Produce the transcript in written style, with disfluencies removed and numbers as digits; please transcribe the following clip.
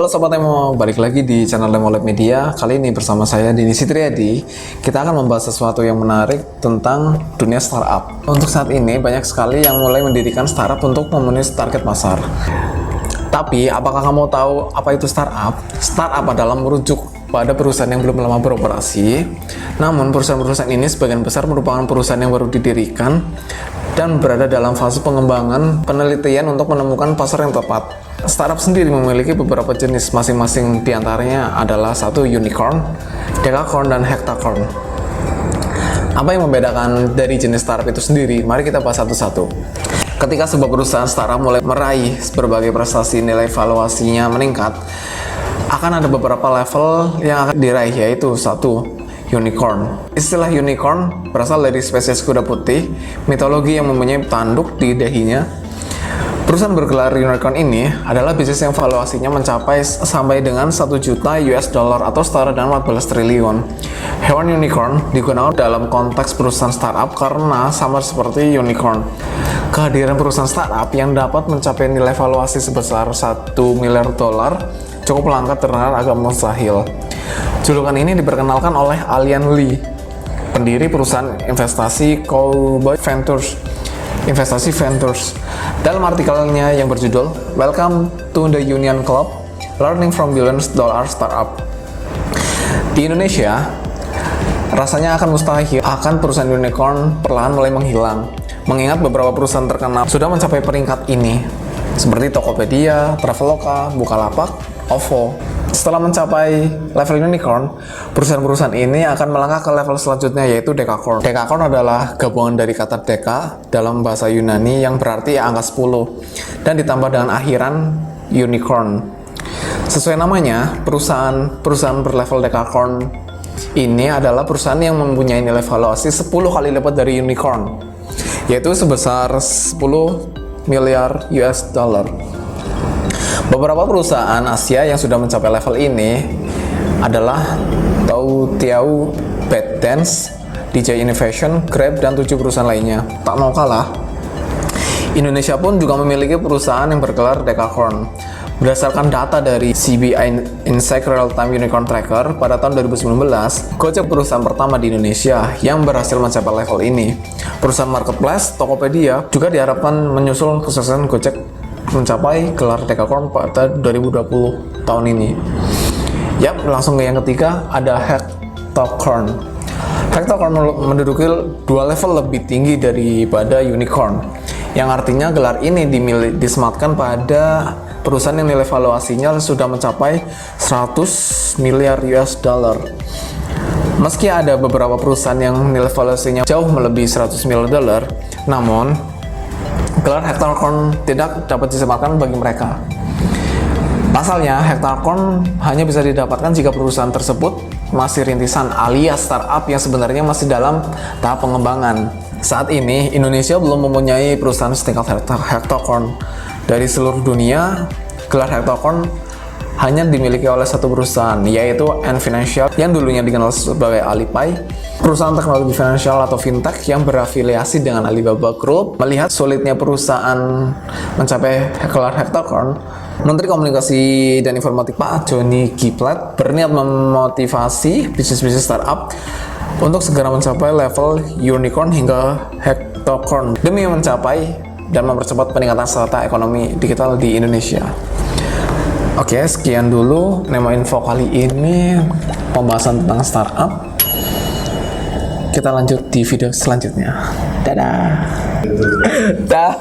Halo Sobat Emo, balik lagi di channel Emo Lab Media. Kali ini bersama saya Denny Sitriadi. Kita akan membahas sesuatu yang menarik tentang dunia startup. Untuk saat ini banyak sekali yang mulai mendirikan startup untuk memenuhi target pasar. Tapi apakah kamu tahu apa itu startup? Startup adalah merujuk pada perusahaan yang belum lama beroperasi. Namun perusahaan-perusahaan ini sebagian besar merupakan perusahaan yang baru didirikan dan berada dalam fase pengembangan penelitian untuk menemukan pasar yang tepat. Startup sendiri memiliki beberapa jenis, masing-masing diantaranya adalah satu unicorn, decacorn, dan hectacorn. Apa yang membedakan dari jenis startup itu sendiri? Mari kita bahas satu-satu. Ketika sebuah perusahaan startup mulai meraih berbagai prestasi, nilai valuasinya meningkat, akan ada beberapa level yang akan diraih, yaitu satu, unicorn. Istilah unicorn berasal dari spesies kuda putih, mitologi yang mempunyai tanduk di dahinya. Perusahaan bergelar unicorn ini adalah bisnis yang valuasinya mencapai sampai dengan 1 juta US dollar atau setara dengan 14 triliun. Hewan unicorn digunakan dalam konteks perusahaan startup karena sama seperti unicorn. Kehadiran perusahaan startup yang dapat mencapai nilai valuasi sebesar 1 miliar dolar cukup langka, terdengar agak mustahil. Julukan ini diperkenalkan oleh Alian Lee, pendiri perusahaan investasi Cowboy Ventures. Dalam artikelnya yang berjudul Welcome to the Union Club, Learning from Billions Dollar Startup. Di Indonesia, rasanya akan mustahil akan perusahaan unicorn perlahan mulai menghilang, mengingat beberapa perusahaan terkenal sudah mencapai peringkat ini, seperti Tokopedia, Traveloka, Bukalapak, OVO. Setelah mencapai level unicorn, perusahaan-perusahaan ini akan melangkah ke level selanjutnya, yaitu decacorn. Decacorn adalah gabungan dari kata deka dalam bahasa Yunani yang berarti angka 10 dan ditambah dengan akhiran unicorn. Sesuai namanya, perusahaan berlevel decacorn ini adalah perusahaan yang mempunyai nilai valuasi 10 kali lipat dari unicorn, yaitu sebesar 10 miliar US dollar. Beberapa perusahaan Asia yang sudah mencapai level ini adalah Tiao, ByteDance, DJ Innovation, Grab, dan 7 perusahaan lainnya. Tak mau kalah, Indonesia pun juga memiliki perusahaan yang bergelar decacorn. Berdasarkan data dari CBI Insight Real Time Unicorn Tracker pada tahun 2019, Gojek perusahaan pertama di Indonesia yang berhasil mencapai level ini. Perusahaan marketplace Tokopedia juga diharapkan menyusul kesuksesan Gojek mencapai gelar decacorn pada 2020 tahun ini. Yap, langsung ke yang ketiga, ada hectacorn. Hectacorn menduduki 2 level lebih tinggi daripada unicorn, yang artinya gelar ini disematkan pada perusahaan yang nilai valuasinya sudah mencapai 100 miliar US dollar. Meski ada beberapa perusahaan yang nilai valuasinya jauh melebihi 100 miliar dolar, namun gelar hectacorn tidak dapat disematkan bagi mereka. Pasalnya, hectacorn hanya bisa didapatkan jika perusahaan tersebut masih rintisan alias startup yang sebenarnya masih dalam tahap pengembangan. Saat ini, Indonesia belum mempunyai perusahaan setingkat hectacorn. Dari seluruh dunia, gelar hectacorn hanya dimiliki oleh satu perusahaan, yaitu Ant Financial yang dulunya dikenal sebagai Alipay, perusahaan teknologi finansial atau fintech yang berafiliasi dengan Alibaba Group. Melihat sulitnya perusahaan mencapai gelar hectacorn, Menteri Komunikasi dan Informatika Johnny G. Plate berniat memotivasi bisnis-bisnis startup untuk segera mencapai level unicorn hingga hectacorn demi mencapai dan mempercepat peningkatan serata ekonomi digital di Indonesia. Oke, sekian dulu Nemo Info kali ini, pembahasan tentang startup. Kita lanjut di video selanjutnya. Dadah. Dah.